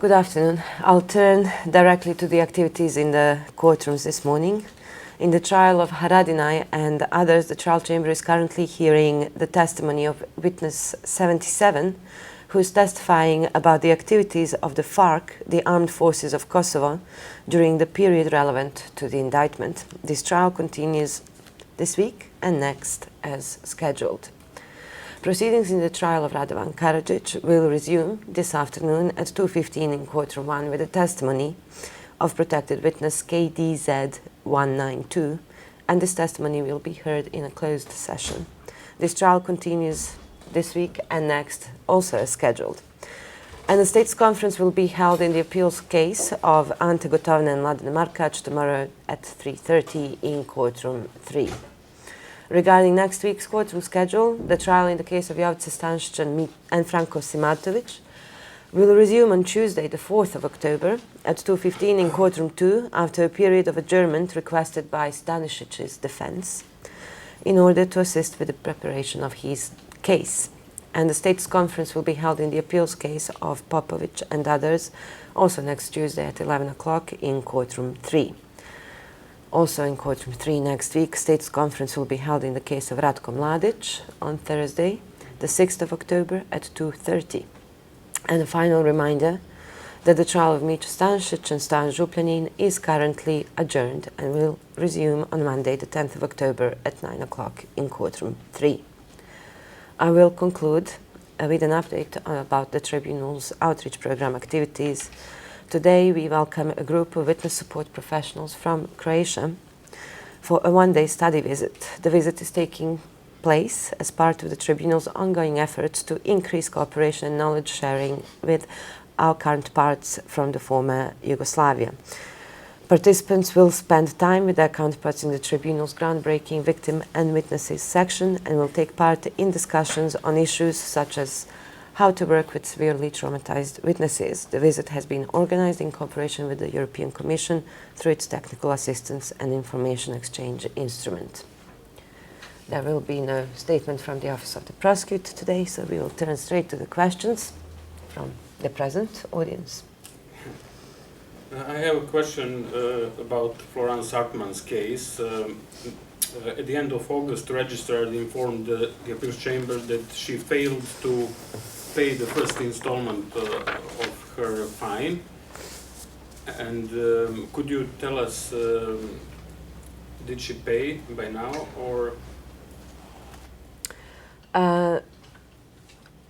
Good afternoon. I'll turn directly to the activities in the courtrooms this morning. In the trial of Haradinaj and others, the trial chamber is currently hearing the testimony of witness 77, who is testifying about the activities of the FARK, the Armed Forces of Kosovo, during the period relevant to the indictment. This trial continues this week and next as scheduled. Proceedings in the trial of Radovan Karadžić will resume this afternoon at 2:15 in Courtroom I with the testimony of protected witness KDZ 192, and this testimony will be heard in a closed session. This trial continues this week and next, also as scheduled. And the State's conference will be held in the appeals case of Ante, Gotovina and Mladen and Markač tomorrow at 3:30 in Courtroom III. Regarding next week's courtroom schedule, the trial in the case of Jovica, Stanišić and Franko Simatović will resume on Tuesday, the 4th of October at 2:15 in Courtroom II after a period of adjournment requested by Stanišić's defense in order to assist with the preparation of his case. And the State's conference will be held in the appeals case of Popović and others also next Tuesday at 11 o'clock in Courtroom III. Also in Courtroom III next week, State's conference will be held in the case of Ratko Mladić on Thursday, the 6th of October at 2:30. And a final reminder that the trial of Mića Stanišić and Stan Župljanin is currently adjourned and will resume on Monday, the 10th of October at 9 o'clock in Courtroom III. I will conclude with an update about the Tribunal's outreach program activities. Today we welcome a group of witness support professionals from Croatia for a one-day study visit. The visit is taking place as part of the Tribunal's ongoing efforts to increase cooperation and knowledge sharing with our counterparts from the former Yugoslavia. Participants will spend time with their counterparts in the Tribunal's groundbreaking victim and witnesses section and will take part in discussions on issues such as how to work with severely traumatized witnesses. The visit has been organized in cooperation with the European Commission through its technical assistance and information exchange instrument. There will be no statement from the Office of the Prosecutor today, so we will turn straight to the questions from the present audience. I have a question about Florence Hartmann's case. At the end of August, the registrar informed the appeals chamber that she failed to pay the first installment of her fine. And could you tell us, did she pay by now, or?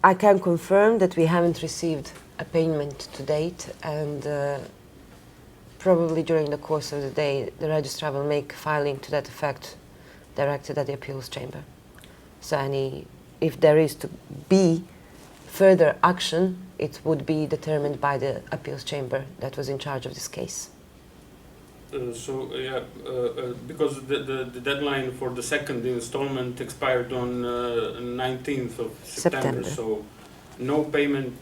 I can confirm that we haven't received a payment to date, and probably during the course of the day, the registrar will make filing to that effect directed at the appeals chamber. So if there is to be further action, it would be determined by the appeals chamber that was in charge of this case. Because the deadline for the second installment expired on 19th of September, so no payment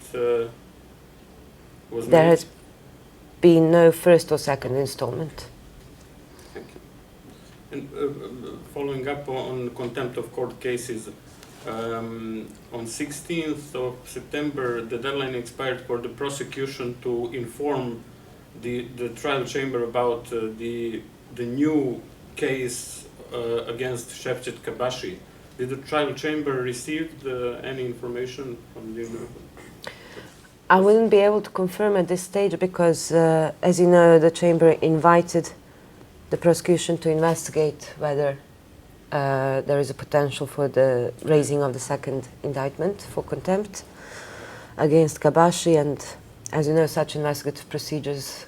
was made? There has been no first or second installment. Thank you. And following up on contempt of court cases, on 16th of September, the deadline expired for the prosecution to inform the trial chamber about the new case against Šefčet Kabashi. Did the trial chamber receive any information from the? I wouldn't be able to confirm at this stage because, as you know, the chamber invited the prosecution to investigate whether there is a potential for the raising of the second indictment for contempt against Kabashi, and as you know, such investigative procedures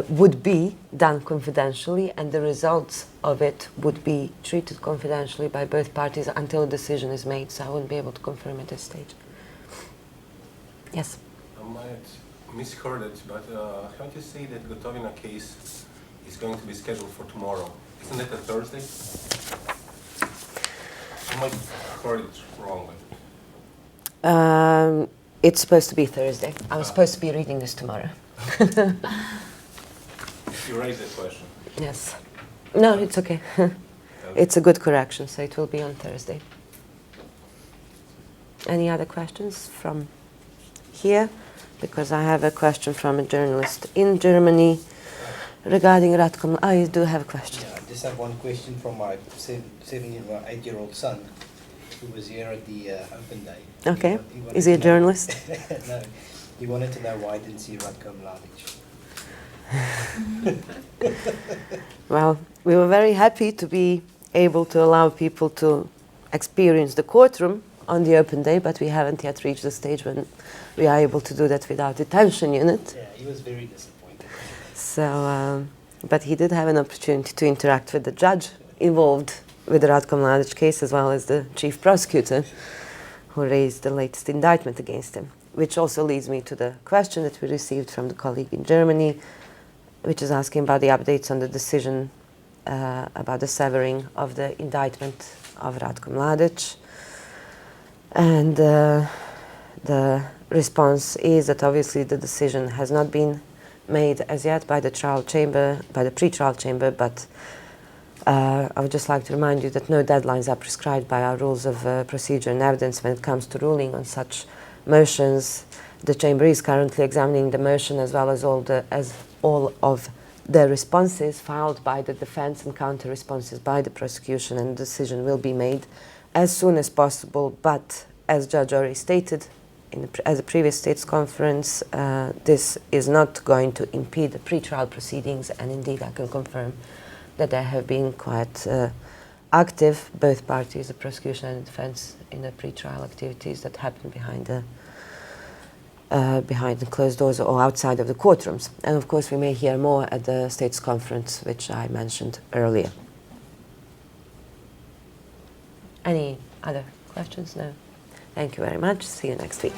would be done confidentially, and the results of it would be treated confidentially by both parties until a decision is made, so I wouldn't be able to confirm at this stage. Yes? I might misheard it, but how do you say that Gotovina case is going to be scheduled for tomorrow? Isn't it a Thursday? I might have heard it wrong. It's supposed to be Thursday. I was supposed to be reading this tomorrow. You raised that question. Yes. No, it's okay. It's a good correction, so it will be on Thursday. Any other questions from here because I have a question from a journalist in Germany regarding Ratko. I do have a question. Yeah, I just have one question from my 8-year-old son who was here at the open day. Okay. He wanted Is he a to know- journalist? No, he wanted to know why I didn't see Ratko Mladić. Well, we were very happy to be able to allow people to experience the courtroom on the open day, but we haven't yet reached the stage when we are able to do that without detention unit. Yeah, he was very disappointed. So, but he did have an opportunity to interact with the judge involved with the Ratko Mladić case, as well as the chief prosecutor, who raised the latest indictment against him. Which also leads me to the question that we received from the colleague in Germany, which is asking about the updates on the decision about the severing of the indictment of Ratko Mladić. And the response is that obviously the decision has not been made as yet by the trial chamber, by the pre-trial chamber, but I would just like to remind you that no deadlines are prescribed by our rules of procedure and evidence when it comes to ruling on such motions. The chamber is currently examining the motion as well as all of the responses filed by the defense and counter responses by the prosecution, and the decision will be made as soon as possible. But as Judge already stated as a previous States conference, this is not going to impede the pre-trial proceedings, and indeed I can confirm that they have been quite active, both parties, the prosecution and the defense, in the pre-trial activities that happen behind the closed doors or outside of the courtrooms. And of course we may hear more at the States conference, which I mentioned earlier. Any other questions? No? Thank you very much. See you next week.